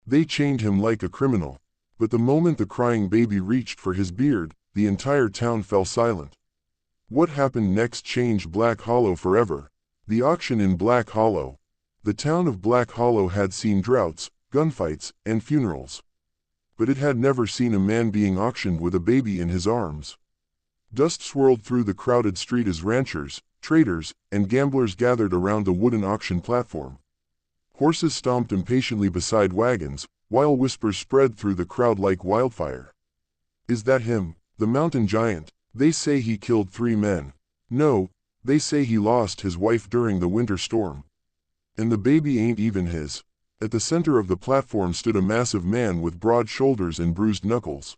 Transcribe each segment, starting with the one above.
They chained him like a criminal. But the moment the crying baby reached for his beard, the entire town fell silent. What happened next changed Black Hollow forever. The auction in Black Hollow. The town of Black Hollow had seen droughts, gunfights, and funerals. But it had never seen a man being auctioned with a baby in his arms. Dust swirled through the crowded street as ranchers, traders, and gamblers gathered around the wooden auction platform. Horses stomped impatiently beside wagons, while whispers spread through the crowd like wildfire. Is that him, the mountain giant? They say he killed 3 men. No, they say he lost his wife during the winter storm. And the baby ain't even his. At the center of the platform stood a massive man with broad shoulders and bruised knuckles.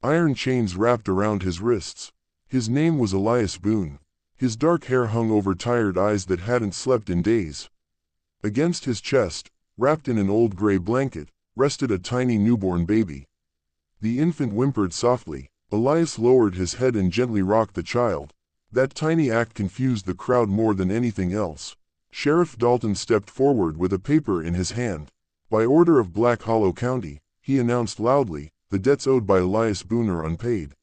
Iron chains wrapped around his wrists. His name was Elias Boone. His dark hair hung over tired eyes that hadn't slept in days. Against his chest, wrapped in an old gray blanket, rested a tiny newborn baby. The infant whimpered softly. Elias lowered his head and gently rocked the child. That tiny act confused the crowd more than anything else. Sheriff Dalton stepped forward with a paper in his hand. By order of Black Hollow County, he announced loudly, the debts owed by Elias Boone are unpaid.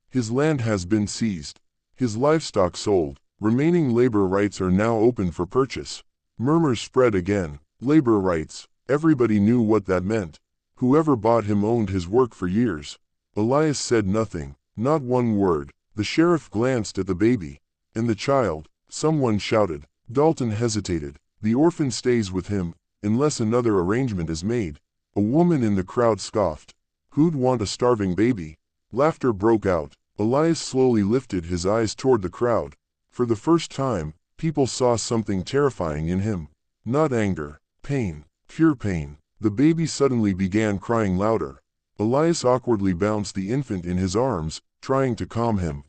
His land has been seized. His livestock sold. Remaining labor rights are now open for purchase. Murmurs spread again. Labor rights. Everybody knew what that meant. Whoever bought him owned his work for years. Elias said nothing, not one word. The sheriff glanced at the baby. And the child. Someone shouted. Dalton hesitated. The orphan stays with him, unless another arrangement is made. A woman in the crowd scoffed. Who'd want a starving baby? Laughter broke out. Elias slowly lifted his eyes toward the crowd. For the first time, people saw something terrifying in him. Not anger. Pain. Pure pain. The baby suddenly began crying louder. Elias awkwardly bounced the infant in his arms, trying to calm him.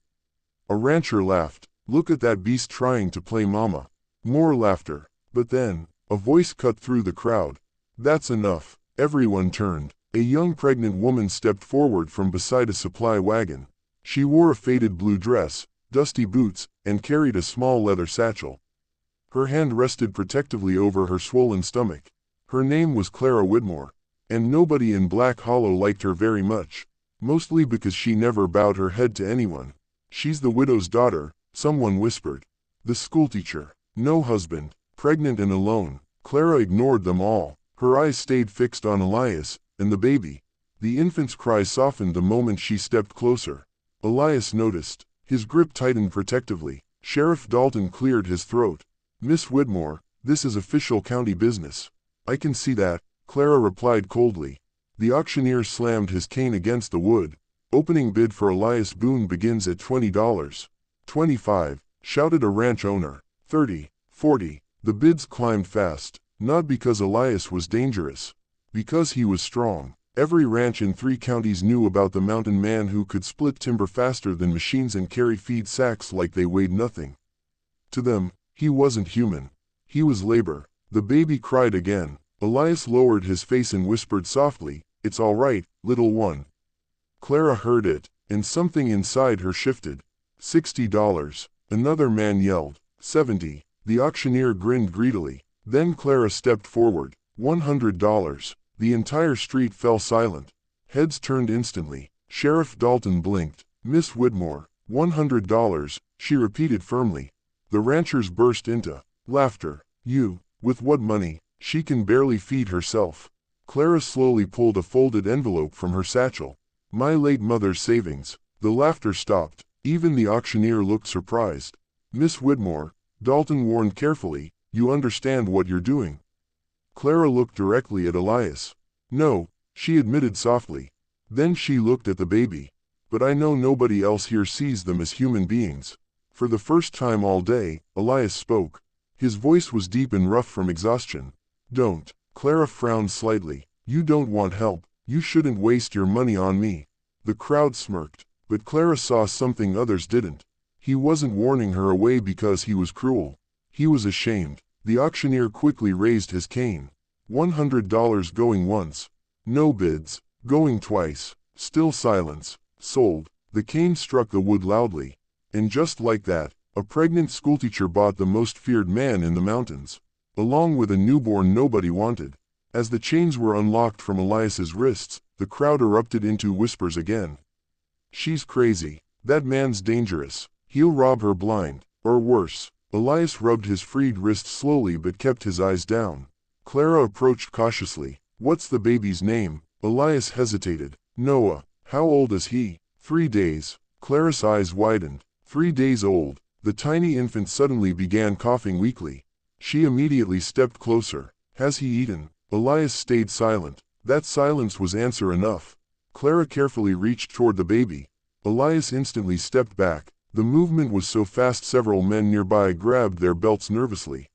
A rancher laughed. Look at that beast trying to play mama. More laughter. But then, a voice cut through the crowd. That's enough. Everyone turned. A young pregnant woman stepped forward from beside a supply wagon. She wore a faded blue dress, dusty boots, and carried a small leather satchel. Her hand rested protectively over her swollen stomach. Her name was Clara Whitmore. And nobody in Black Hollow liked her very much, mostly because she never bowed her head to anyone. She's the widow's daughter, someone whispered. The schoolteacher. No husband. Pregnant and alone. Clara ignored them all. Her eyes stayed fixed on Elias, and the baby. The infant's cry softened the moment she stepped closer. Elias noticed. His grip tightened protectively. Sheriff Dalton cleared his throat. Miss Whitmore, this is official county business. I can see that, Clara replied coldly. The auctioneer slammed his cane against the wood. Opening bid for Elias Boone begins at $20. 25, shouted a ranch owner. 30, 40. The bids climbed fast, not because Elias was dangerous. Because he was strong. Every ranch in 3 counties knew about the mountain man who could split timber faster than machines and carry feed sacks like they weighed nothing. To them, he wasn't human. He was labor. The baby cried again. Elias lowered his face and whispered softly, "It's all right, little one." Clara heard it, and something inside her shifted. $60. Another man yelled. 70. The auctioneer grinned greedily. Then Clara stepped forward. $100. The entire street fell silent. Heads turned instantly. Sheriff Dalton blinked. Miss Whitmore, $100, she repeated firmly. The ranchers burst into laughter. You, with what money? She can barely feed herself. Clara slowly pulled a folded envelope from her satchel. My late mother's savings. The laughter stopped. Even the auctioneer looked surprised. Miss Whitmore, Dalton warned carefully, you understand what you're doing. Clara looked directly at Elias. No, she admitted softly. Then she looked at the baby. But I know nobody else here sees them as human beings. For the first time all day, Elias spoke. His voice was deep and rough from exhaustion. Don't. Clara frowned slightly. You don't want help. You shouldn't waste your money on me. The crowd smirked. But Clara saw something others didn't. He wasn't warning her away because he was cruel. He was ashamed. The auctioneer quickly raised his cane. $100 going once. No bids. Going twice. Still silence. Sold. The cane struck the wood loudly. And just like that, a pregnant schoolteacher bought the most feared man in the mountains, along with a newborn nobody wanted. As the chains were unlocked from Elias's wrists, the crowd erupted into whispers again. She's crazy. That man's dangerous. He'll rob her blind. Or worse. Elias rubbed his freed wrist slowly but kept his eyes down. Clara approached cautiously. What's the baby's name? Elias hesitated. Noah. How old is he? 3 days. Clara's eyes widened. 3 days old. The tiny infant suddenly began coughing weakly. She immediately stepped closer. Has he eaten? Elias stayed silent. That silence was answer enough. Clara carefully reached toward the baby. Elias instantly stepped back. The movement was so fast several men nearby grabbed their belts nervously.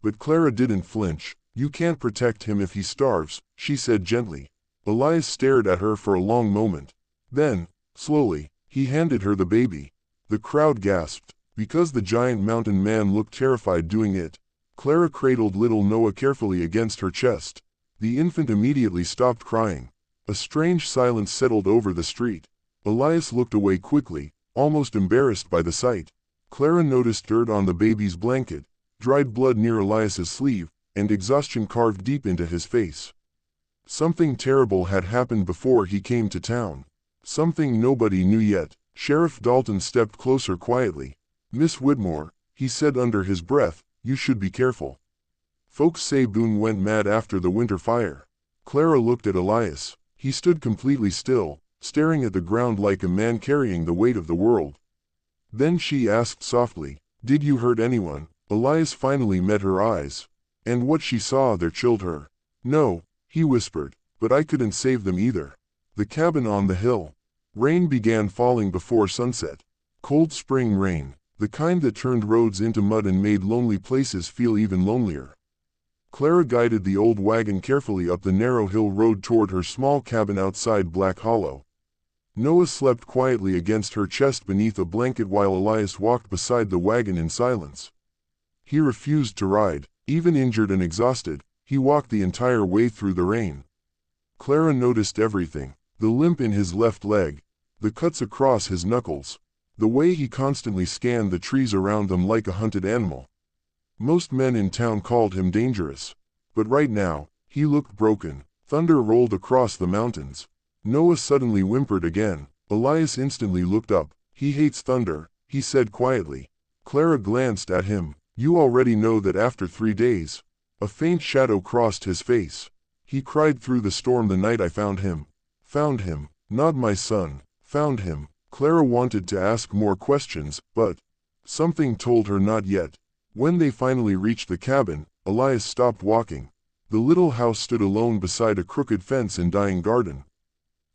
But Clara didn't flinch. You can't protect him if he starves, she said gently. Elias stared at her for a long moment. Then, slowly, he handed her the baby. The crowd gasped, because the giant mountain man looked terrified doing it. Clara cradled little Noah carefully against her chest. The infant immediately stopped crying. A strange silence settled over the street. Elias looked away quickly, almost embarrassed by the sight. Clara noticed dirt on the baby's blanket, dried blood near Elias's sleeve, and exhaustion carved deep into his face. Something terrible had happened before he came to town. Something nobody knew yet. Sheriff Dalton stepped closer quietly. Miss Whitmore, he said under his breath, you should be careful. Folks say Boone went mad after the winter fire. Clara looked at Elias. He stood completely still, staring at the ground like a man carrying the weight of the world. Then she asked softly, did you hurt anyone? Elias finally met her eyes. And what she saw there chilled her. No, he whispered, but I couldn't save them either. The cabin on the hill. Rain began falling before sunset. Cold spring rain, the kind that turned roads into mud and made lonely places feel even lonelier. Clara guided the old wagon carefully up the narrow hill road toward her small cabin outside Black Hollow. Noah slept quietly against her chest beneath a blanket while Elias walked beside the wagon in silence. He refused to ride. Even injured and exhausted, he walked the entire way through the rain. Clara noticed everything. The limp in his left leg, the cuts across his knuckles, the way he constantly scanned the trees around them like a hunted animal. Most men in town called him dangerous. But right now, he looked broken. Thunder rolled across the mountains. Noah suddenly whimpered again. Elias instantly looked up. He hates thunder, he said quietly. Clara glanced at him. You already know that after 3 days. A faint shadow crossed his face. He cried through the storm the night I found him. Found him, not my son. Found him. Clara wanted to ask more questions, but something told her not yet. When they finally reached the cabin, Elias stopped walking. The little house stood alone beside a crooked fence and dying garden.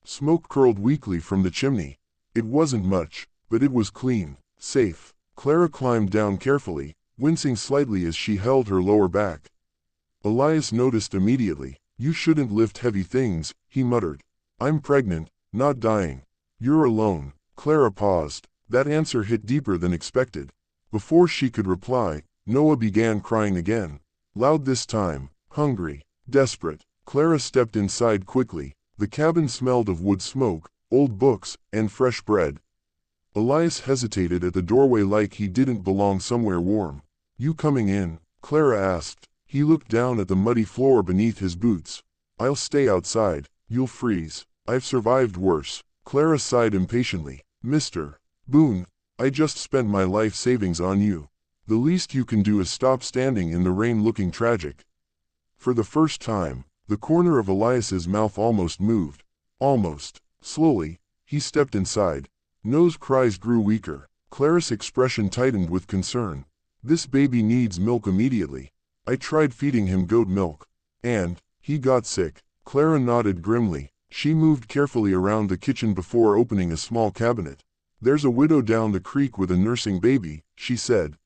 Smoke curled weakly from the chimney. It wasn't much, but it was clean, safe. Clara climbed down carefully, wincing slightly as she held her lower back. Elias noticed immediately. You shouldn't lift heavy things, he muttered. I'm pregnant, not dying. You're alone. Clara paused. That answer hit deeper than expected. Before she could reply, Noah began crying again. Loud this time, hungry, desperate. Clara stepped inside quickly. The cabin smelled of wood smoke, old books, and fresh bread. Elias hesitated at the doorway like he didn't belong somewhere warm. You coming in? Clara asked. He looked down at the muddy floor beneath his boots. I'll stay outside. You'll freeze. I've survived worse. Clara sighed impatiently. Mr. Boone, I just spent my life savings on you. The least you can do is stop standing in the rain looking tragic. For the first time, the corner of Elias's mouth almost moved. Almost. Slowly, he stepped inside. Noah's cries grew weaker. Clara's expression tightened with concern. This baby needs milk immediately. I tried feeding him goat milk. And he got sick. Clara nodded grimly. She moved carefully around the kitchen before opening a small cabinet. There's a widow down the creek with a nursing baby, she said.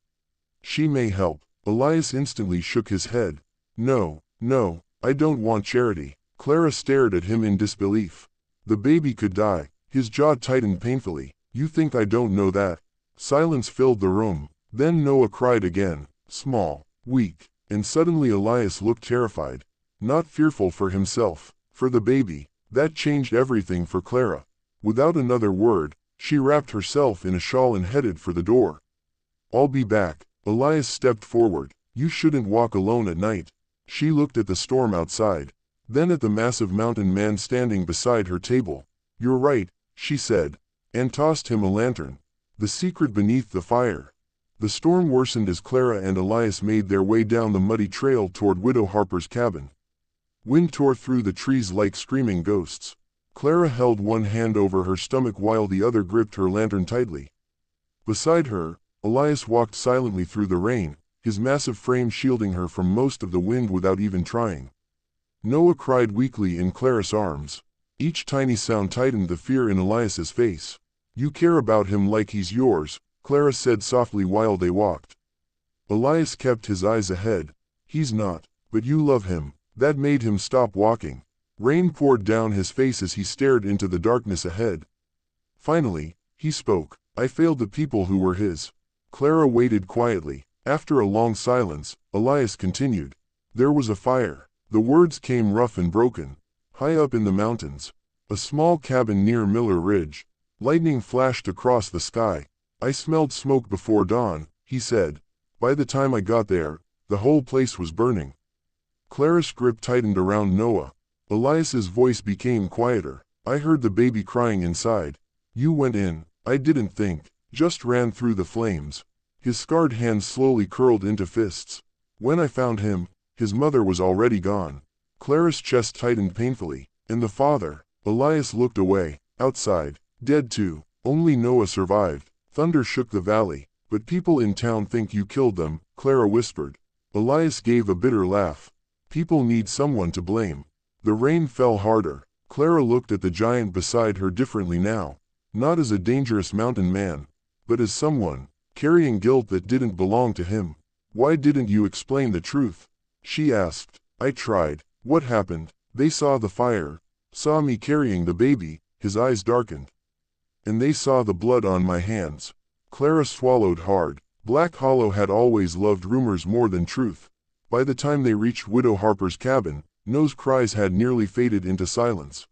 She may help. Elias instantly shook his head. No, no, I don't want charity. Clara stared at him in disbelief. The baby could die. His jaw tightened painfully. You think I don't know that? Silence filled the room. Then Noah cried again. Small, weak, and suddenly Elias looked terrified. Not fearful for himself, for the baby. That changed everything for Clara. Without another word, she wrapped herself in a shawl and headed for the door. I'll be back. Elias stepped forward. You shouldn't walk alone at night. She looked at the storm outside. Then at the massive mountain man standing beside her table. "You're right," she said, and tossed him a lantern. The secret beneath the fire. The storm worsened as Clara and Elias made their way down the muddy trail toward Widow Harper's cabin. Wind tore through the trees like screaming ghosts. Clara held one hand over her stomach while the other gripped her lantern tightly. Beside her, Elias walked silently through the rain, his massive frame shielding her from most of the wind without even trying. Noah cried weakly in Clara's arms. Each tiny sound tightened the fear in Elias's face. "You care about him like he's yours," Clara said softly while they walked. Elias kept his eyes ahead. "He's not, but you love him." That made him stop walking. Rain poured down his face as he stared into the darkness ahead. Finally, he spoke. "I failed the people who were his." Clara waited quietly. After a long silence, Elias continued. "There was a fire." The words came rough and broken. "High up in the mountains. A small cabin near Miller Ridge. Lightning flashed across the sky. I smelled smoke before dawn," he said. "By the time I got there, the whole place was burning." Clara's grip tightened around Noah. Elias's voice became quieter. "I heard the baby crying inside. You went in. I didn't think. Just ran through the flames." His scarred hands slowly curled into fists. "When I found him, his mother was already gone." Clara's chest tightened painfully. "And the father?" Elias looked away. "Outside. Dead too. Only Noah survived." Thunder shook the valley. "But people in town think you killed them," Clara whispered. Elias gave a bitter laugh. "People need someone to blame." The rain fell harder. Clara looked at the giant beside her differently now. Not as a dangerous mountain man, but as someone carrying guilt that didn't belong to him. "Why didn't you explain the truth?" she asked. "I tried." "What happened?" "They saw the fire. Saw me carrying the baby." His eyes darkened. "And they saw the blood on my hands." Clara swallowed hard. Black Hollow had always loved rumors more than truth. By the time they reached Widow Harper's cabin, Noah's cries had nearly faded into silence.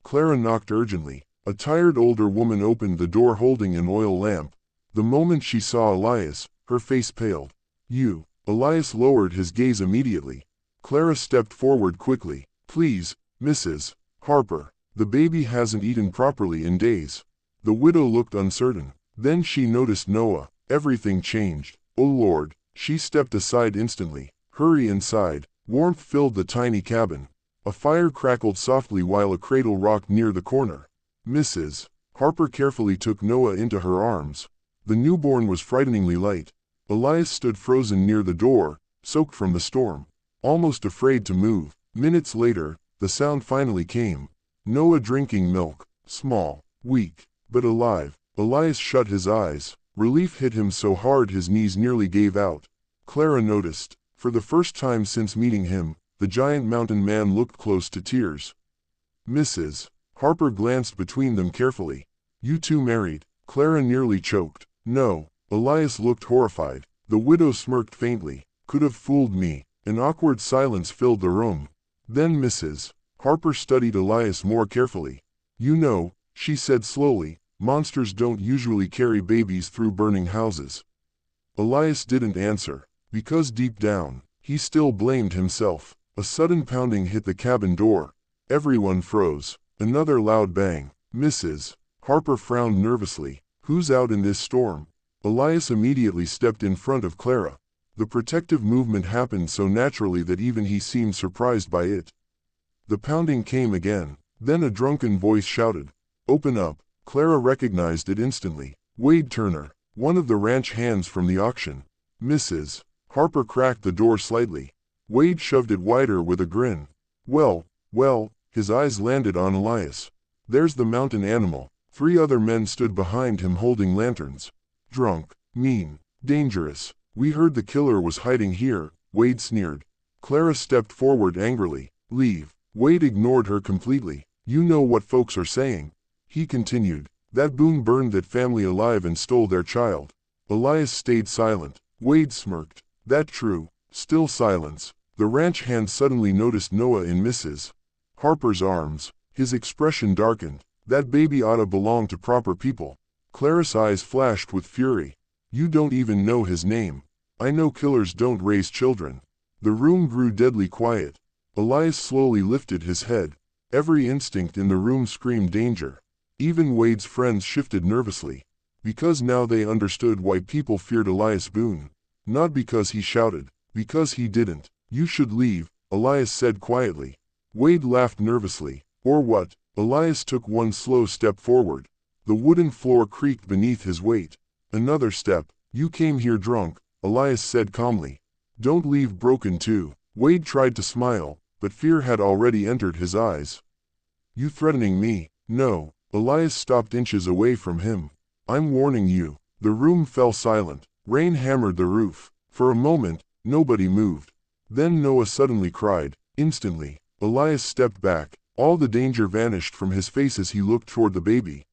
Clara knocked urgently. A tired older woman opened the door holding an oil lamp. The moment she saw Elias, her face paled. "You." Elias lowered his gaze immediately. Clara stepped forward quickly. "Please, Mrs. Harper. The baby hasn't eaten properly in days." The widow looked uncertain. Then she noticed Noah. Everything changed. "Oh Lord." She stepped aside instantly. "Hurry inside." Warmth filled the tiny cabin. A fire crackled softly while a cradle rocked near the corner. Mrs. Harper carefully took Noah into her arms. The newborn was frighteningly light. Elias stood frozen near the door, soaked from the storm, almost afraid to move. Minutes later, the sound finally came. Noah drinking milk, small, weak, but alive. Elias shut his eyes. Relief hit him so hard his knees nearly gave out. Clara noticed. For the first time since meeting him, the giant mountain man looked close to tears. Mrs. Harper glanced between them carefully. "You two married?" Clara nearly choked. "No." Elias looked horrified. The widow smirked faintly. "Could have fooled me." An awkward silence filled the room. Then Mrs. Harper studied Elias more carefully. "You know," she said slowly, "monsters don't usually carry babies through burning houses." Elias didn't answer, because deep down, he still blamed himself. A sudden pounding hit the cabin door. Everyone froze. Another loud bang. Mrs. Harper frowned nervously. "Who's out in this storm?" Elias immediately stepped in front of Clara. The protective movement happened so naturally that even he seemed surprised by it. The pounding came again. Then a drunken voice shouted, "Open up." Clara recognized it instantly. Wade Turner, one of the ranch hands from the auction. Mrs. Harper cracked the door slightly. Wade shoved it wider with a grin. Well, his eyes landed on Elias. "There's the mountain animal." 3 other men stood behind him holding lanterns. "Drunk, mean, dangerous. We heard the killer was hiding here," Wade sneered. Clara stepped forward angrily. "Leave." Wade ignored her completely. "You know what folks are saying," he continued. "That Boone burned that family alive and stole their child." Elias stayed silent. Wade smirked. "That true?" Still silence. The ranch hand suddenly noticed Noah in Mrs. Harper's arms. His expression darkened. "That baby oughta belong to proper people." Clara's eyes flashed with fury. "You don't even know his name." "I know killers don't raise children." The room grew deadly quiet. Elias slowly lifted his head. Every instinct in the room screamed danger. Even Wade's friends shifted nervously, because now they understood why people feared Elias Boone. Not because he shouted, because he didn't. "You should leave," Elias said quietly. Wade laughed nervously. "Or what?" Elias took one slow step forward. The wooden floor creaked beneath his weight. Another step. "You came here drunk," Elias said calmly. "Don't leave broken too." Wade tried to smile, but fear had already entered his eyes. "You threatening me?" "No." Elias stopped inches away from him. "I'm warning you." The room fell silent. Rain hammered the roof. For a moment, nobody moved. Then Noah suddenly cried. Instantly, Elias stepped back. All the danger vanished from his face as he looked toward the baby.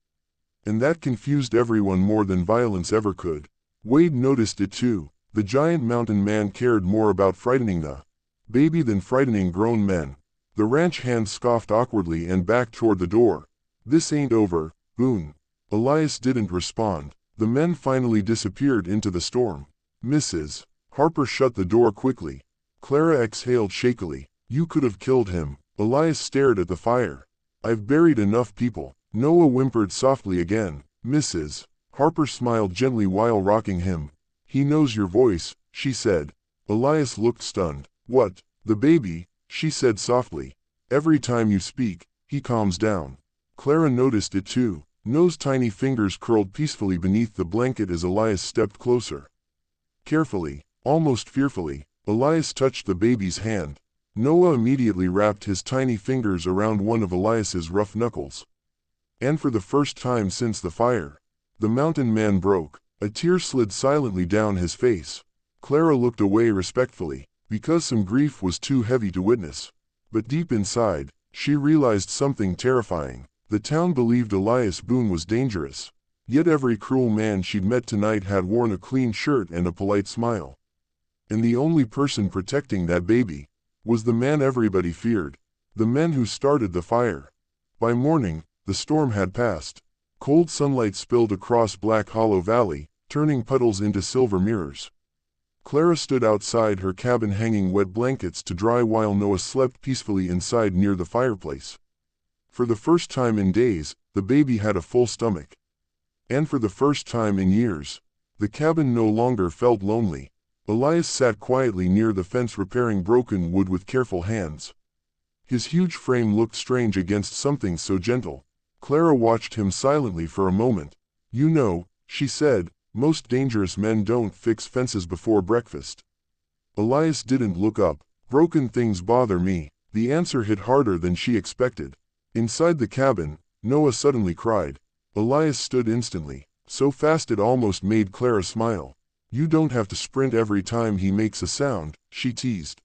And that confused everyone more than violence ever could. Wade noticed it too. The giant mountain man cared more about frightening the baby than frightening grown men. The ranch hand scoffed awkwardly and backed toward the door. "This ain't over, Boone." Elias didn't respond. The men finally disappeared into the storm. Mrs. Harper shut the door quickly. Clara exhaled shakily. "You could have killed him." Elias stared at the fire. "I've buried enough people." Noah whimpered softly again. Mrs. Harper smiled gently while rocking him. "He knows your voice," she said. Elias looked stunned. "What?" "The baby," she said softly. "Every time you speak, he calms down." Clara noticed it too. Noah's tiny fingers curled peacefully beneath the blanket as Elias stepped closer. Carefully, almost fearfully, Elias touched the baby's hand. Noah immediately wrapped his tiny fingers around one of Elias's rough knuckles. And for the first time since the fire, the mountain man broke. A tear slid silently down his face. Clara looked away respectfully, because some grief was too heavy to witness. But deep inside, she realized something terrifying. The town believed Elias Boone was dangerous. Yet every cruel man she'd met tonight had worn a clean shirt and a polite smile. And the only person protecting that baby was the man everybody feared. The men who started the fire. By morning, the storm had passed. Cold sunlight spilled across Black Hollow Valley, turning puddles into silver mirrors. Clara stood outside her cabin hanging wet blankets to dry while Noah slept peacefully inside near the fireplace. For the first time in days, the baby had a full stomach. And for the first time in years, the cabin no longer felt lonely. Elias sat quietly near the fence repairing broken wood with careful hands. His huge frame looked strange against something so gentle. Clara watched him silently for a moment. "You know," she said, "most dangerous men don't fix fences before breakfast." Elias didn't look up. "Broken things bother me." The answer hit harder than she expected. Inside the cabin, Noah suddenly cried. Elias stood instantly, so fast it almost made Clara smile. "You don't have to sprint every time he makes a sound," she teased.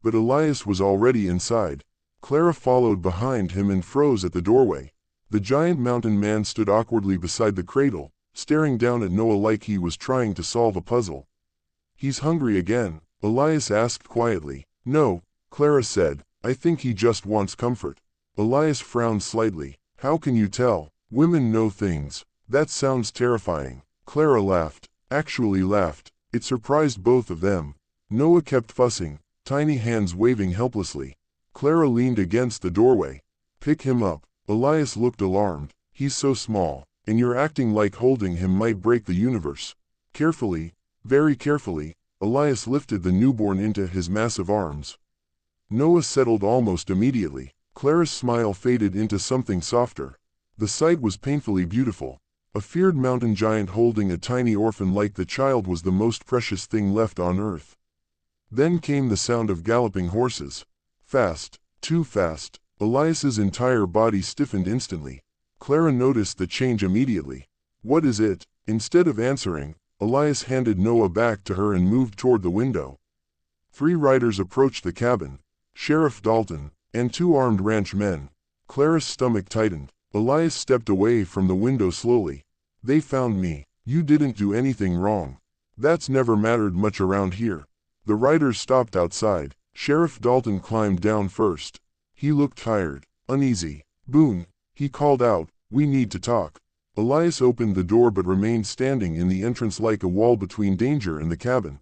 But Elias was already inside. Clara followed behind him and froze at the doorway. The giant mountain man stood awkwardly beside the cradle, staring down at Noah like he was trying to solve a puzzle. "He's hungry again?" Elias asked quietly. "No," Clara said. "I think he just wants comfort." Elias frowned slightly. "How can you tell? Women know things." "That sounds terrifying." Clara laughed. Actually laughed. It surprised both of them. Noah kept fussing, tiny hands waving helplessly. Clara leaned against the doorway. "Pick him up." Elias looked alarmed. "He's so small, and you're acting like holding him might break the universe." Carefully, very carefully, Elias lifted the newborn into his massive arms. Noah settled almost immediately. Clara's smile faded into something softer. The sight was painfully beautiful. A feared mountain giant holding a tiny orphan like the child was the most precious thing left on earth. Then came the sound of galloping horses. Fast, too fast. Elias's entire body stiffened instantly. Clara noticed the change immediately. "What is it?" Instead of answering, Elias handed Noah back to her and moved toward the window. 3 riders approached the cabin. Sheriff Dalton, and 2 armed ranch men. Clara's stomach tightened. Elias stepped away from the window slowly. "They found me. You didn't do anything wrong." "That's never mattered much around here." The riders stopped outside. Sheriff Dalton climbed down first. He looked tired, uneasy. "Boone," he called out, "we need to talk." Elias opened the door but remained standing in the entrance like a wall between danger and the cabin.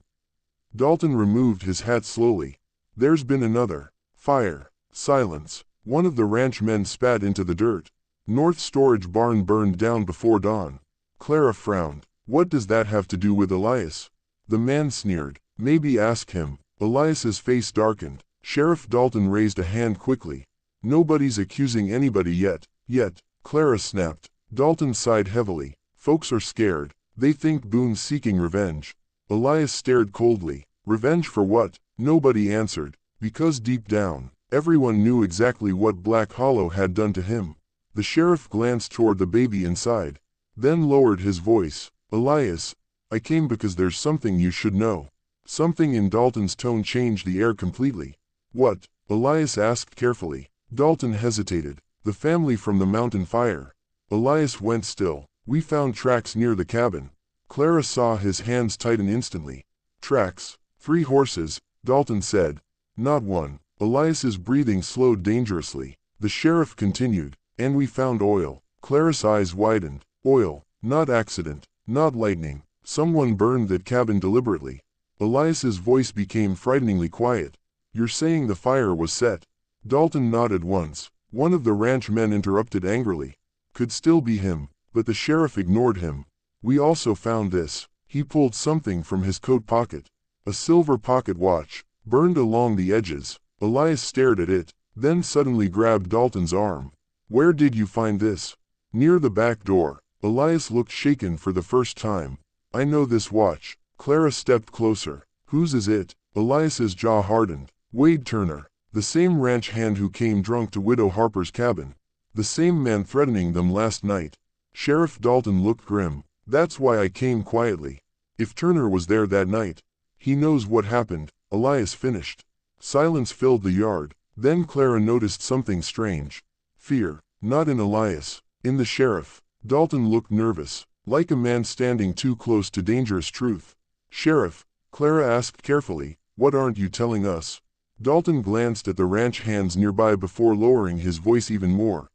Dalton removed his hat slowly. "There's been another Fire. Silence. One of the ranch men spat into the dirt. North storage barn burned down before dawn. Clara frowned. What does that have to do with Elias? The man sneered. Maybe ask him. Elias's face darkened. Sheriff Dalton raised a hand quickly. Nobody's accusing anybody yet. Clara snapped. Dalton sighed heavily. Folks are scared. They think Boone's seeking revenge. Elias stared coldly. Revenge for what? Nobody answered. Because deep down, everyone knew exactly what Black Hollow had done to him. The sheriff glanced toward the baby inside, then lowered his voice. Elias, I came because there's something you should know. Something in Dalton's tone changed the air completely. What? Elias asked carefully. Dalton hesitated. The family from the mountain fire. Elias went still. We found tracks near the cabin. Clara saw his hands tighten instantly. Tracks. 3 horses, Dalton said. Not one. Elias's breathing slowed dangerously. The sheriff continued. And we found oil. Clara's eyes widened. Oil. Not accident. Not lightning. Someone burned that cabin deliberately. Elias's voice became frighteningly quiet. You're saying the fire was set? Dalton nodded once. One of the ranch men interrupted angrily. Could still be him, but the sheriff ignored him. We also found this. He pulled something from his coat pocket. A silver pocket watch, burned along the edges. Elias stared at it, then suddenly grabbed Dalton's arm. Where did you find this? Near the back door. Elias looked shaken for the first time. I know this watch. Clara stepped closer. Whose is it? Elias's jaw hardened. Wade Turner. The same ranch hand who came drunk to Widow Harper's cabin. The same man threatening them last night. Sheriff Dalton looked grim. That's why I came quietly. If Turner was there that night, he knows what happened, Elias finished. Silence filled the yard. Then Clara noticed something strange. Fear, not in Elias, in the sheriff. Dalton looked nervous, like a man standing too close to dangerous truth. Sheriff, Clara asked carefully, what aren't you telling us? Dalton glanced at the ranch hands nearby before lowering his voice even more.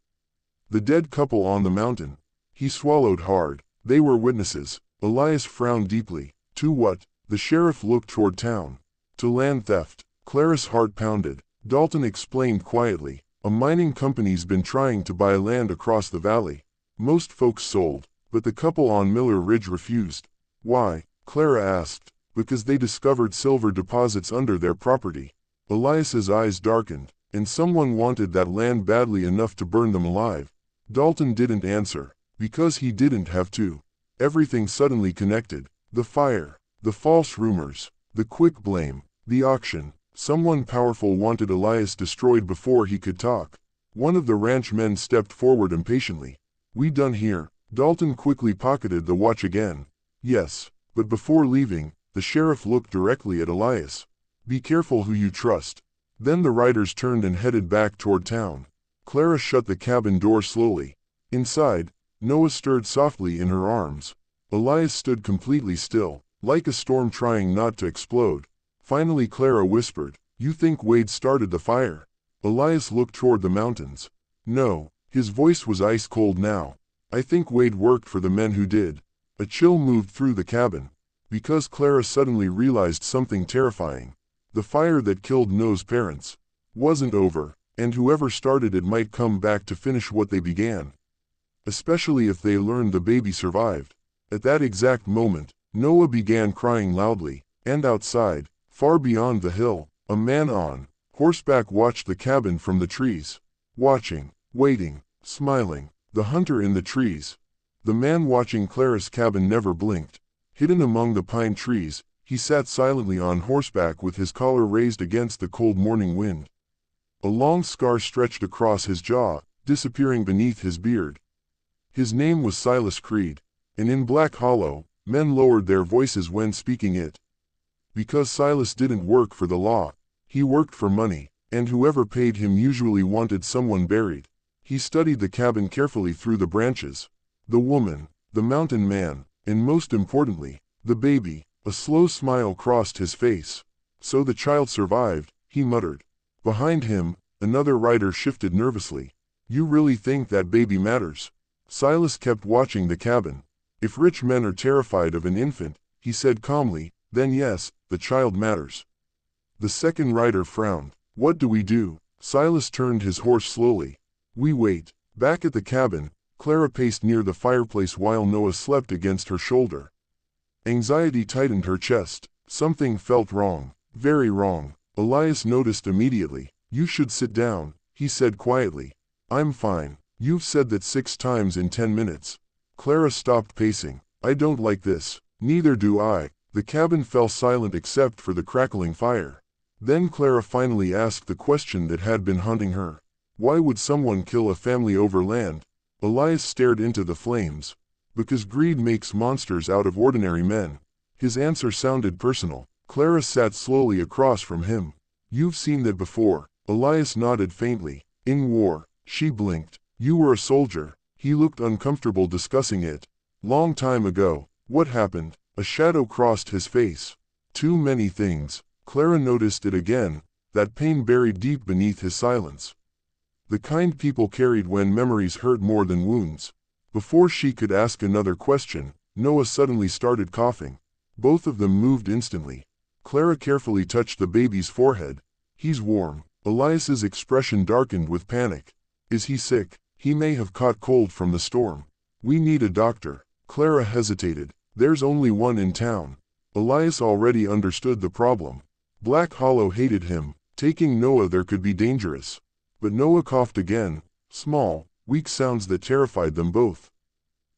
The dead couple on the mountain. He swallowed hard. They were witnesses. Elias frowned deeply. To what? The sheriff looked toward town. To land theft. Clara's heart pounded. Dalton explained quietly. A mining company's been trying to buy land across the valley. Most folks sold, but the couple on Miller Ridge refused. Why? Clara asked. Because they discovered silver deposits under their property. Elias's eyes darkened, and someone wanted that land badly enough to burn them alive. Dalton didn't answer, because he didn't have to. Everything suddenly connected. The fire, the false rumors, the quick blame, the auction. Someone powerful wanted Elias destroyed before he could talk. One of the ranch men stepped forward impatiently. We done here. Dalton quickly pocketed the watch again. Yes, but before leaving, the sheriff looked directly at Elias. Be careful who you trust. Then the riders turned and headed back toward town. Clara shut the cabin door slowly. Inside, Noah stirred softly in her arms. Elias stood completely still, like a storm trying not to explode. Finally Clara whispered, You think Wade started the fire? Elias looked toward the mountains. No, his voice was ice cold now. I think Wade worked for the men who did. A chill moved through the cabin. Because Clara suddenly realized something terrifying. The fire that killed Noah's parents wasn't over, and whoever started it might come back to finish what they began. Especially if they learned the baby survived. At that exact moment, Noah began crying loudly, and outside, far beyond the hill, a man on horseback watched the cabin from the trees. Watching, waiting, smiling, the hunter in the trees. The man watching Clara's cabin never blinked. Hidden among the pine trees, he sat silently on horseback with his collar raised against the cold morning wind. A long scar stretched across his jaw, disappearing beneath his beard. His name was Silas Creed, and in Black Hollow, men lowered their voices when speaking it. Because Silas didn't work for the law, he worked for money, and whoever paid him usually wanted someone buried. He studied the cabin carefully through the branches. The woman, the mountain man, and most importantly, the baby. A slow smile crossed his face. So the child survived, he muttered. Behind him, another rider shifted nervously. You really think that baby matters? Silas kept watching the cabin. If rich men are terrified of an infant, he said calmly, then yes, the child matters. The second rider frowned. What do we do? Silas turned his horse slowly. We wait. Back at the cabin, Clara paced near the fireplace while Noah slept against her shoulder. Anxiety tightened her chest. Something felt wrong. Very wrong. Elias noticed immediately. You should sit down, he said quietly. I'm fine. You've said that 6 times in 10 minutes. Clara stopped pacing. I don't like this. Neither do I. The cabin fell silent except for the crackling fire. Then Clara finally asked the question that had been haunting her. Why would someone kill a family over land? Elias stared into the flames. Because greed makes monsters out of ordinary men. His answer sounded personal. Clara sat slowly across from him. You've seen that before. Elias nodded faintly. In war. She blinked. You were a soldier. He looked uncomfortable discussing it. Long time ago. What happened? A shadow crossed his face. Too many things. Clara noticed it again, that pain buried deep beneath his silence. The kind people carried when memories hurt more than wounds. Before she could ask another question, Noah suddenly started coughing. Both of them moved instantly. Clara carefully touched the baby's forehead. He's warm. Elias's expression darkened with panic. Is he sick? He may have caught cold from the storm. We need a doctor. Clara hesitated. There's only one in town. Elias already understood the problem. Black Hollow hated him. Taking Noah there could be dangerous. But Noah coughed again, small, weak sounds that terrified them both.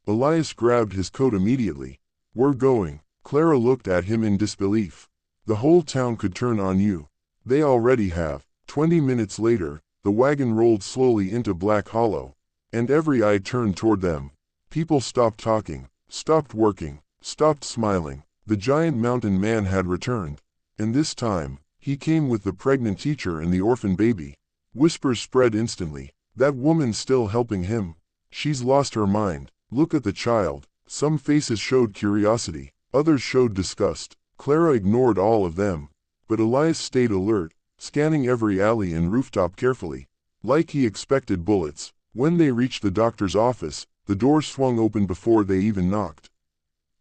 Elias grabbed his coat immediately. We're going. Clara looked at him in disbelief. The whole town could turn on you. They already have. 20 minutes later, the wagon rolled slowly into Black Hollow, and every eye turned toward them. People stopped talking, stopped working, stopped smiling. The giant mountain man had returned. And this time, he came with the pregnant teacher and the orphan baby. Whispers spread instantly. That woman's still helping him. She's lost her mind. Look at the child. Some faces showed curiosity. Others showed disgust. Clara ignored all of them. But Elias stayed alert, scanning every alley and rooftop carefully. Like he expected bullets. When they reached the doctor's office, the door swung open before they even knocked.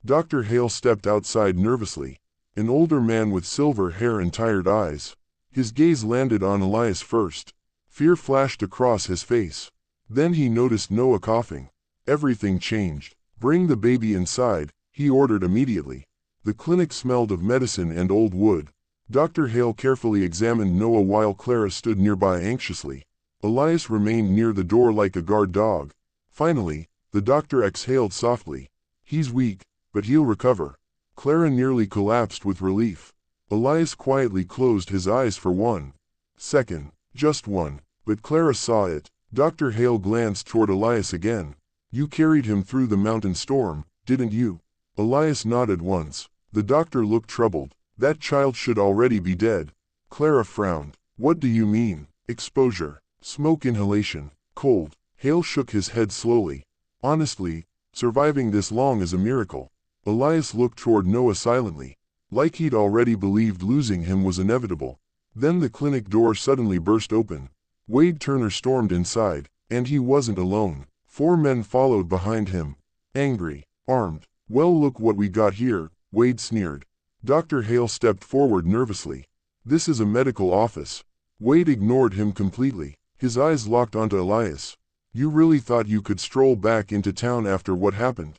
Dr. Hale stepped outside nervously. An older man with silver hair and tired eyes. His gaze landed on Elias first. Fear flashed across his face. Then he noticed Noah coughing. Everything changed. Bring the baby inside, he ordered immediately. The clinic smelled of medicine and old wood. Dr. Hale carefully examined Noah while Clara stood nearby anxiously. Elias remained near the door like a guard dog. Finally, the doctor exhaled softly. He's weak, but he'll recover. Clara nearly collapsed with relief. Elias quietly closed his eyes for 1 second, just one, but Clara saw it. Dr. Hale glanced toward Elias again. You carried him through the mountain storm, didn't you? Elias nodded once. The doctor looked troubled. That child should already be dead. Clara frowned. What do you mean? Exposure, smoke inhalation, cold. Hale shook his head slowly. Honestly, surviving this long is a miracle. Elias looked toward Noah silently, like he'd already believed losing him was inevitable. Then the clinic door suddenly burst open. Wade Turner stormed inside, and he wasn't alone. 4 men followed behind him, angry, armed. Well, look what we got here, Wade sneered. Dr. Hale stepped forward nervously. This is a medical office. Wade ignored him completely. His eyes locked onto Elias. You really thought you could stroll back into town after what happened?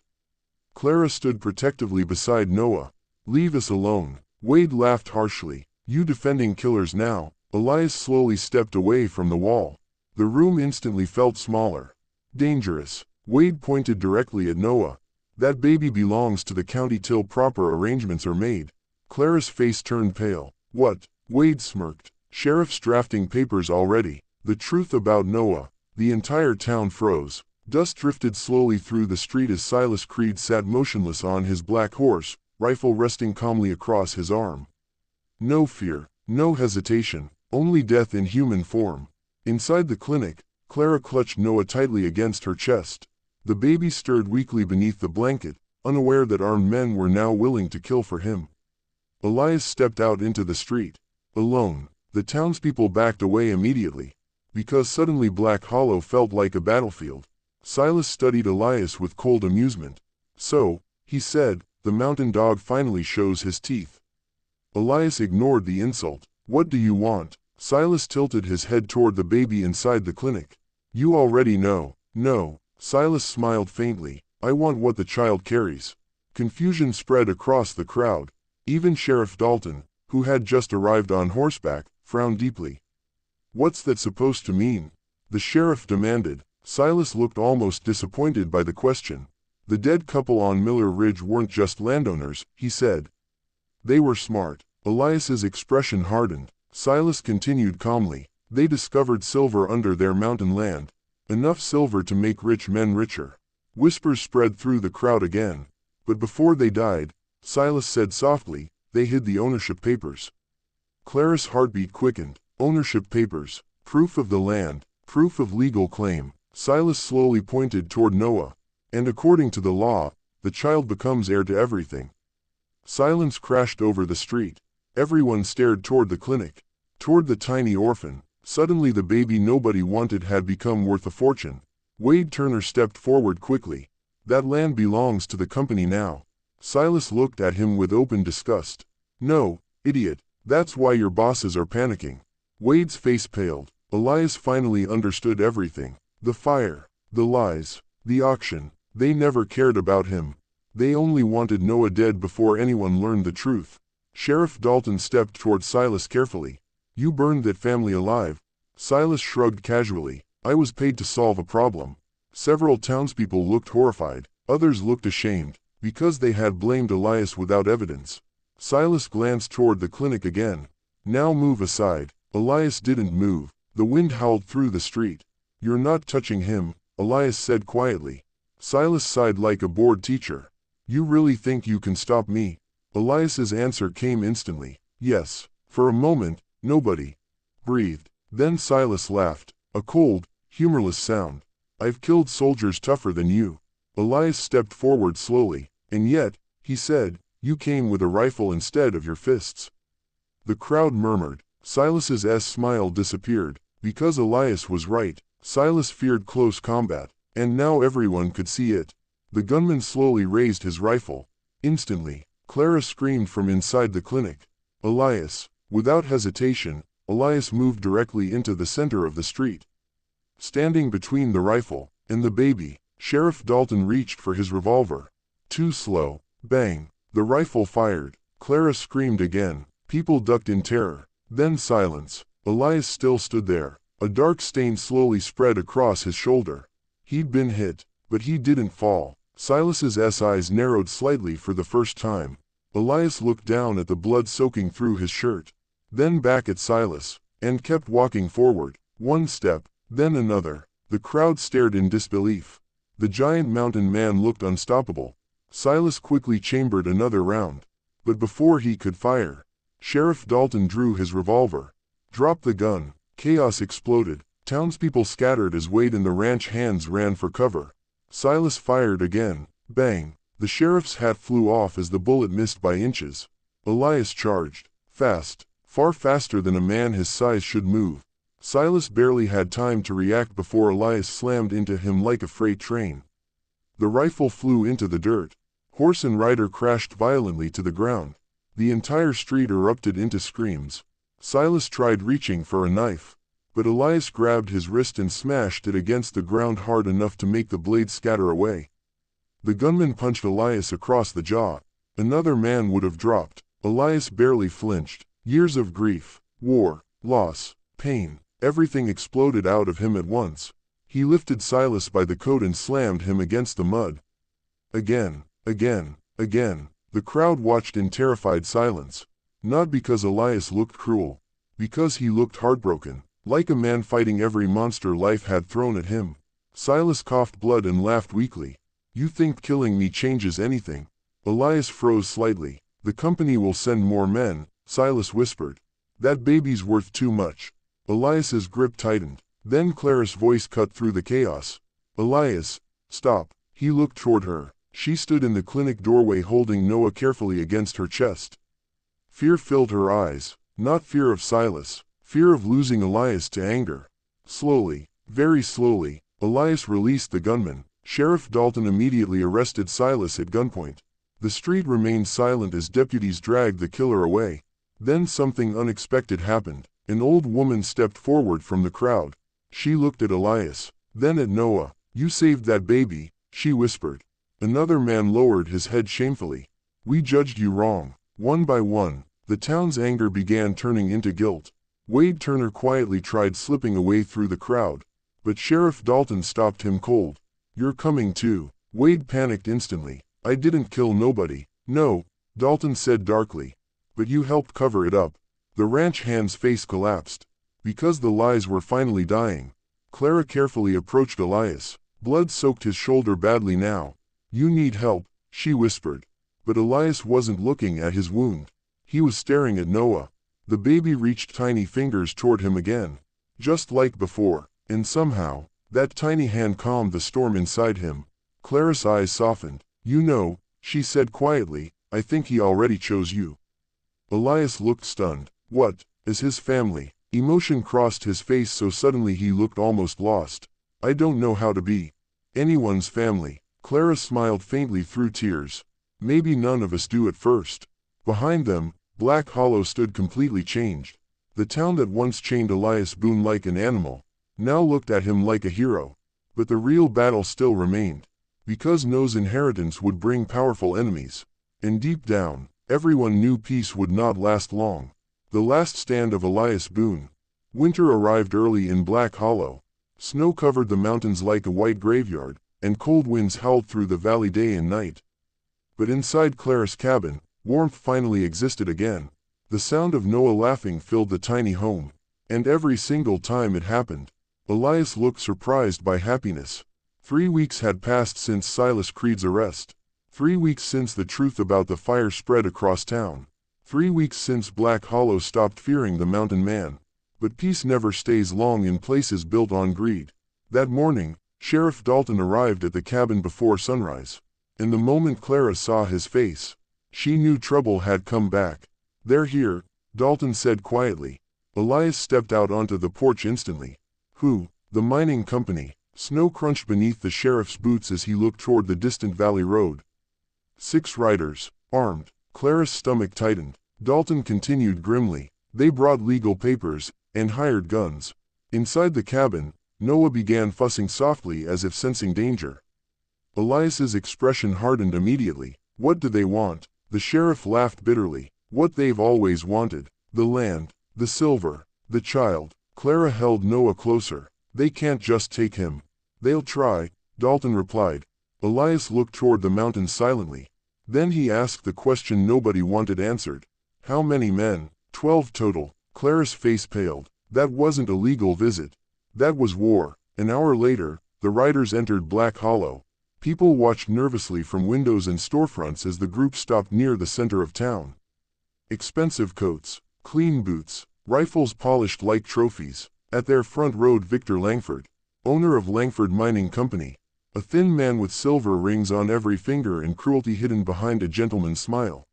Clara stood protectively beside Noah. Leave us alone. Wade laughed harshly. You defending killers now? Elias slowly stepped away from the wall. The room instantly felt smaller. Dangerous. Wade pointed directly at Noah. That baby belongs to the county till proper arrangements are made. Clara's face turned pale. What? Wade smirked. Sheriff's drafting papers already. The truth about Noah. The entire town froze. Dust drifted slowly through the street as Silas Creed sat motionless on his black horse, rifle resting calmly across his arm. No fear, no hesitation, only death in human form. Inside the clinic, Clara clutched Noah tightly against her chest. The baby stirred weakly beneath the blanket, unaware that armed men were now willing to kill for him. Elias stepped out into the street. Alone, the townspeople backed away immediately, because suddenly Black Hollow felt like a battlefield. Silas studied Elias with cold amusement. So, he said, the mountain dog finally shows his teeth. Elias ignored the insult. What do you want? Silas tilted his head toward the baby inside the clinic. You already know. No. Silas smiled faintly. I want what the child carries. Confusion spread across the crowd. Even Sheriff Dalton, who had just arrived on horseback, frowned deeply. What's that supposed to mean? The sheriff demanded. Silas looked almost disappointed by the question. The dead couple on Miller Ridge weren't just landowners, he said. They were smart. Elias's expression hardened. Silas continued calmly. They discovered silver under their mountain land. Enough silver to make rich men richer. Whispers spread through the crowd again. But before they died, Silas said softly, they hid the ownership papers. Clara's heartbeat quickened. Ownership papers. Proof of the land. Proof of legal claim. Silas slowly pointed toward Noah. And according to the law, the child becomes heir to everything. Silence crashed over the street. Everyone stared toward the clinic. Toward the tiny orphan. Suddenly the baby nobody wanted had become worth a fortune. Wade Turner stepped forward quickly. That land belongs to the company now. Silas looked at him with open disgust. No, idiot. That's why your bosses are panicking. Wade's face paled. Elias finally understood everything. The fire. The lies. The auction. They never cared about him. They only wanted Noah dead before anyone learned the truth. Sheriff Dalton stepped toward Silas carefully. You burned that family alive. Silas shrugged casually. I was paid to solve a problem. Several townspeople looked horrified. Others looked ashamed, because they had blamed Elias without evidence. Silas glanced toward the clinic again. Now move aside. Elias didn't move. The wind howled through the street. You're not touching him, Elias said quietly. Silas sighed like a bored teacher. You really think you can stop me? Elias's answer came instantly. Yes. For a moment, nobody breathed. Then Silas laughed. A cold, humorless sound. I've killed soldiers tougher than you. Elias stepped forward slowly. And yet, he said, you came with a rifle instead of your fists. The crowd murmured. Silas's smile disappeared. Because Elias was right, Silas feared close combat, and now everyone could see it. The gunman slowly raised his rifle. Instantly, Clara screamed from inside the clinic. Elias. Without hesitation, Elias moved directly into the center of the street. Standing between the rifle and the baby, Sheriff Dalton reached for his revolver. Too slow. Bang. The rifle fired. Clara screamed again. People ducked in terror. Then silence. Elias still stood there. A dark stain slowly spread across his shoulder. He'd been hit, but he didn't fall. Silas's eyes narrowed slightly for the first time. Elias looked down at the blood soaking through his shirt. Then back at Silas, and kept walking forward. One step, then another. The crowd stared in disbelief. The giant mountain man looked unstoppable. Silas quickly chambered another round. But before he could fire, Sheriff Dalton drew his revolver. Dropped the gun. Chaos exploded. Townspeople scattered as Wade and the ranch hands ran for cover. Silas fired again. Bang. The sheriff's hat flew off as the bullet missed by inches. Elias charged. Fast. Far faster than a man his size should move. Silas barely had time to react before Elias slammed into him like a freight train. The rifle flew into the dirt. Horse and rider crashed violently to the ground. The entire street erupted into screams. Silas tried reaching for a knife, but Elias grabbed his wrist and smashed it against the ground hard enough to make the blade scatter away. The gunman punched Elias across the jaw. Another man would have dropped. Elias barely flinched. Years of grief, war, loss, pain, everything exploded out of him at once. He lifted Silas by the coat and slammed him against the mud. Again, again, again. The crowd watched in terrified silence. Not because Elias looked cruel. Because he looked heartbroken, like a man fighting every monster life had thrown at him. Silas coughed blood and laughed weakly. You think killing me changes anything? Elias froze slightly. The company will send more men, Silas whispered. That baby's worth too much. Elias's grip tightened. Then Clara's voice cut through the chaos. Elias, stop. He looked toward her. She stood in the clinic doorway holding Noah carefully against her chest. Fear filled her eyes. Not fear of Silas. Fear of losing Elias to anger. Slowly, very slowly, Elias released the gunman. Sheriff Dalton immediately arrested Silas at gunpoint. The street remained silent as deputies dragged the killer away. Then something unexpected happened. An old woman stepped forward from the crowd. She looked at Elias, then at Noah. "You saved that baby," she whispered. Another man lowered his head shamefully. "We judged you wrong." One by one, the town's anger began turning into guilt. Wade Turner quietly tried slipping away through the crowd, but Sheriff Dalton stopped him cold. "You're coming too." Wade panicked instantly. "I didn't kill nobody." "No," Dalton said darkly. "But you helped cover it up." The ranch hand's face collapsed. Because the lies were finally dying. Clara carefully approached Elias. Blood soaked his shoulder badly now. "You need help," she whispered. But Elias wasn't looking at his wound. He was staring at Noah. The baby reached tiny fingers toward him again, just like before, and somehow, that tiny hand calmed the storm inside him. Clara's eyes softened. "You know," she said quietly, "I think he already chose you." Elias looked stunned. "What?" As his family. Emotion crossed his face so suddenly he looked almost lost. "I don't know how to be anyone's family." Clara smiled faintly through tears. "Maybe none of us do at first." Behind them, Black Hollow stood completely changed. The town that once chained Elias Boone like an animal, now looked at him like a hero. But the real battle still remained. Because Noah's inheritance would bring powerful enemies. And deep down, everyone knew peace would not last long. The last stand of Elias Boone. Winter arrived early in Black Hollow. Snow covered the mountains like a white graveyard, and cold winds howled through the valley day and night. But inside Clara's cabin, warmth finally existed again. The sound of Noah laughing filled the tiny home. And every single time it happened, Elias looked surprised by happiness. 3 weeks had passed since Silas Creed's arrest. 3 weeks since the truth about the fire spread across town. 3 weeks since Black Hollow stopped fearing the mountain man. But peace never stays long in places built on greed. That morning, Sheriff Dalton arrived at the cabin before sunrise. And the moment Clara saw his face, she knew trouble had come back. "They're here," Dalton said quietly. Elias stepped out onto the porch instantly. "Who?" "The mining company." Snow crunched beneath the sheriff's boots as he looked toward the distant valley road. 6 riders, armed. Clara's stomach tightened. Dalton continued grimly. "They brought legal papers, and hired guns." Inside the cabin, Noah began fussing softly as if sensing danger. Elias's expression hardened immediately. "What do they want?" The sheriff laughed bitterly. "What they've always wanted. The land, the silver, the child." Clara held Noah closer. "They can't just take him." "They'll try," Dalton replied. Elias looked toward the mountains silently. Then he asked the question nobody wanted answered. "How many men?" 12 total. Clara's face paled. That wasn't a legal visit. That was war. An hour later, the riders entered Black Hollow. People watched nervously from windows and storefronts as the group stopped near the center of town. Expensive coats, clean boots, rifles polished like trophies. At their front rode Victor Langford, owner of Langford Mining Company. A thin man with silver rings on every finger and cruelty hidden behind a gentleman's smile.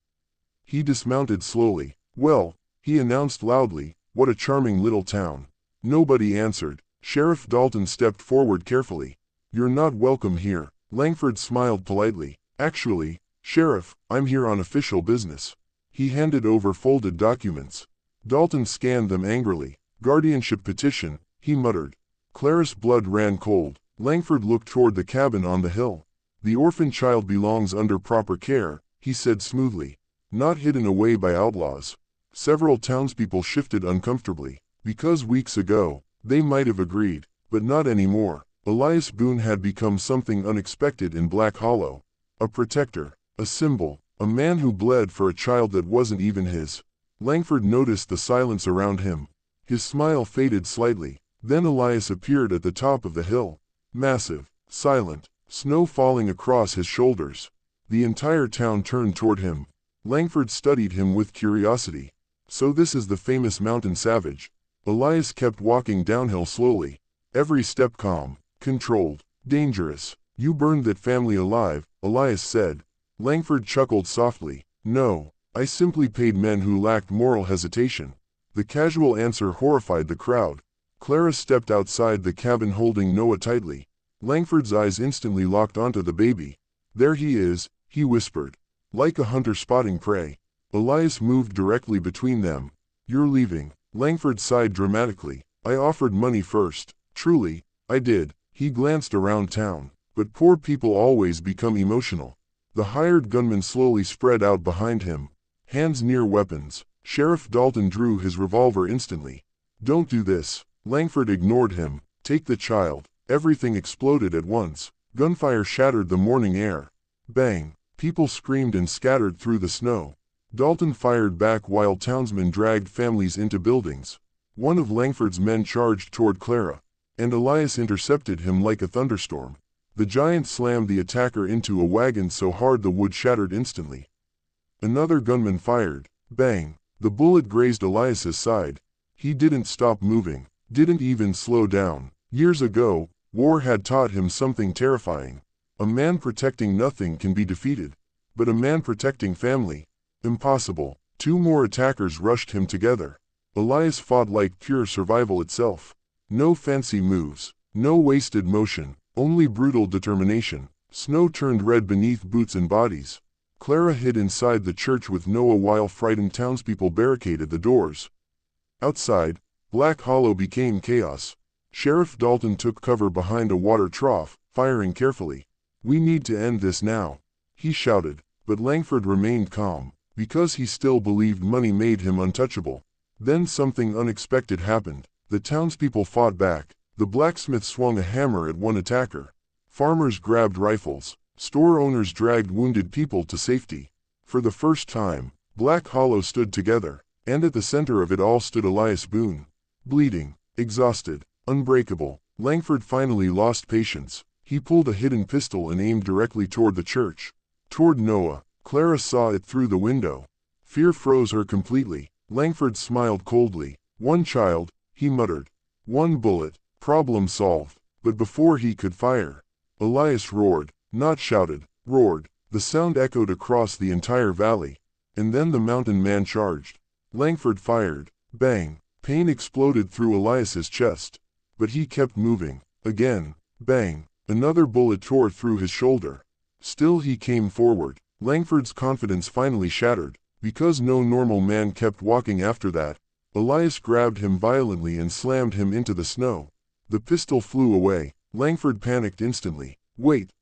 He dismounted slowly. "Well," he announced loudly, "what a charming little town." Nobody answered. Sheriff Dalton stepped forward carefully. "You're not welcome here." Langford smiled politely. "Actually, Sheriff, I'm here on official business." He handed over folded documents. Dalton scanned them angrily. "Guardianship petition," he muttered. Clara's blood ran cold. Langford looked toward the cabin on the hill. "The orphan child belongs under proper care," he said smoothly. "Not hidden away by outlaws." Several townspeople shifted uncomfortably. Because weeks ago, they might have agreed, but not anymore. Elias Boone had become something unexpected in Black Hollow. A protector, a symbol, a man who bled for a child that wasn't even his. Langford noticed the silence around him. His smile faded slightly. Then Elias appeared at the top of the hill. Massive, silent, snow falling across his shoulders. The entire town turned toward him. Langford studied him with curiosity. "So this is the famous mountain savage." Elias kept walking downhill slowly. Every step calm, controlled, dangerous. "You burned that family alive," Elias said. Langford chuckled softly. "No, I simply paid men who lacked moral hesitation." The casual answer horrified the crowd. Clara stepped outside the cabin holding Noah tightly. Langford's eyes instantly locked onto the baby. "There he is," he whispered. "Like a hunter spotting prey." Elias moved directly between them. "You're leaving." Langford sighed dramatically. I offered money first. Truly, I did. He glanced around town. But poor people always become emotional. The hired gunman slowly spread out behind him, hands near weapons. Sheriff Dalton drew his revolver instantly. Don't do this. Langford ignored him. Take the child. Everything exploded at once. Gunfire shattered the morning air. Bang! People screamed and scattered through the snow. Dalton fired back while townsmen dragged families into buildings. One of Langford's men charged toward Clara, and Elias intercepted him like a thunderstorm. The giant slammed the attacker into a wagon so hard the wood shattered instantly. Another gunman fired. Bang! The bullet grazed Elias's side. He didn't stop moving, didn't even slow down. Years ago, war had taught him something terrifying. A man protecting nothing can be defeated. But a man protecting family? Impossible. Two more attackers rushed him together. Elias fought like pure survival itself. No fancy moves, no wasted motion, only brutal determination. Snow turned red beneath boots and bodies. Clara hid inside the church with Noah while frightened townspeople barricaded the doors. Outside, Black Hollow became chaos. Sheriff Dalton took cover behind a water trough, firing carefully. We need to end this now, he shouted, but Langford remained calm, because he still believed money made him untouchable. Then something unexpected happened. The townspeople fought back. The blacksmith swung a hammer at one attacker. Farmers grabbed rifles. Store owners dragged wounded people to safety. For the first time, Black Hollow stood together, and at the center of it all stood Elias Boone. Bleeding, exhausted, unbreakable, Langford finally lost patience. He pulled a hidden pistol and aimed directly toward the church. Toward Noah. Clara saw it through the window. Fear froze her completely. Langford smiled coldly. One child, he muttered. One bullet, problem solved. But before he could fire, Elias roared, not shouted, roared. The sound echoed across the entire valley. And then the mountain man charged. Langford fired. Bang! Pain exploded through Elias's chest. But he kept moving. Again. Bang! Another bullet tore through his shoulder. Still he came forward. Langford's confidence finally shattered, because no normal man kept walking after that. Elias grabbed him violently and slammed him into the snow. The pistol flew away. Langford panicked instantly. Wait,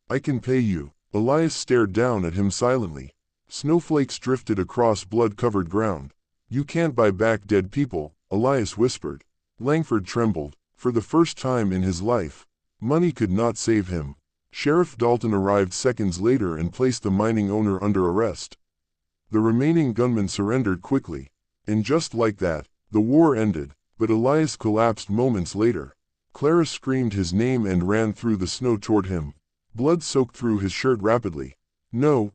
I can pay you. Elias stared down at him silently. Snowflakes drifted across blood-covered ground. You can't buy back dead people, Elias whispered. Langford trembled. For the first time in his life, money could not save him. Sheriff Dalton arrived seconds later and placed the mining owner under arrest. The remaining gunmen surrendered quickly. And just like that, the war ended, but Elias collapsed moments later. Clara screamed his name and ran through the snow toward him. Blood soaked through his shirt rapidly. No,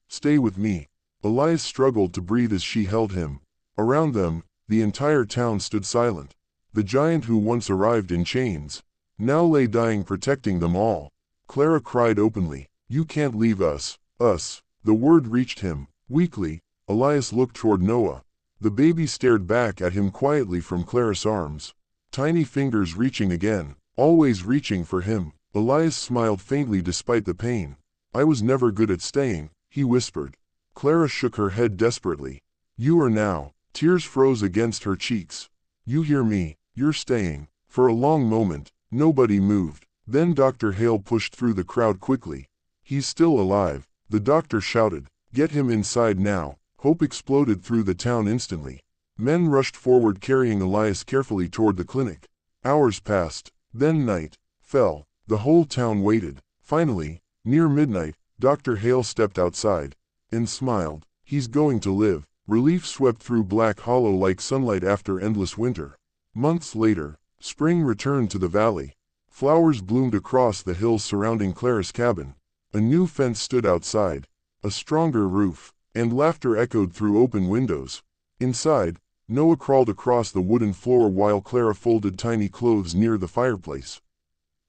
stay with me. Elias struggled to breathe as she held him. Around them, the entire town stood silent. The giant who once arrived in chains, now lay dying protecting them all. Clara cried openly, You can't leave us. The word reached him. Weakly, Elias looked toward Noah. The baby stared back at him quietly from Clara's arms. Tiny fingers reaching again, always reaching for him. Elias smiled faintly despite the pain. I was never good at staying, he whispered. Clara shook her head desperately. You are now. Tears froze against her cheeks. You hear me, you're staying. For a long moment, nobody moved. Then Dr. Hale pushed through the crowd quickly. He's still alive, the doctor shouted. Get him inside now. Hope exploded through the town instantly. Men rushed forward carrying Elias carefully toward the clinic. Hours passed. Then night fell. The whole town waited. Finally, near midnight, Dr. Hale stepped outside and smiled. He's going to live. Relief swept through Black Hollow like sunlight after endless winter. Months later, spring returned to the valley. Flowers bloomed across the hills surrounding Clara's cabin. A new fence stood outside. A stronger roof, and laughter echoed through open windows. Inside, Noah crawled across the wooden floor while Clara folded tiny clothes near the fireplace.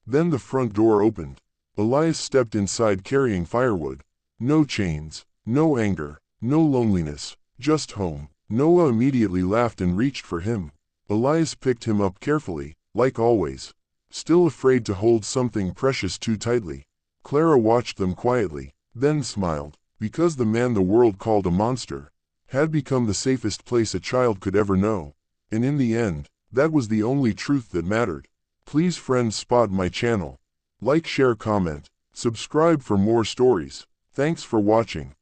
Then the front door opened. Elias stepped inside carrying firewood. No chains, no anger, no loneliness, just home. Noah immediately laughed and reached for him. Elias picked him up carefully, like always. Still afraid to hold something precious too tightly. Clara watched them quietly, then smiled. Because the man the world called a monster, had become the safest place a child could ever know. And in the end, that was the only truth that mattered. Please friends spot my channel. Like, share, comment, subscribe for more stories. Thanks for watching.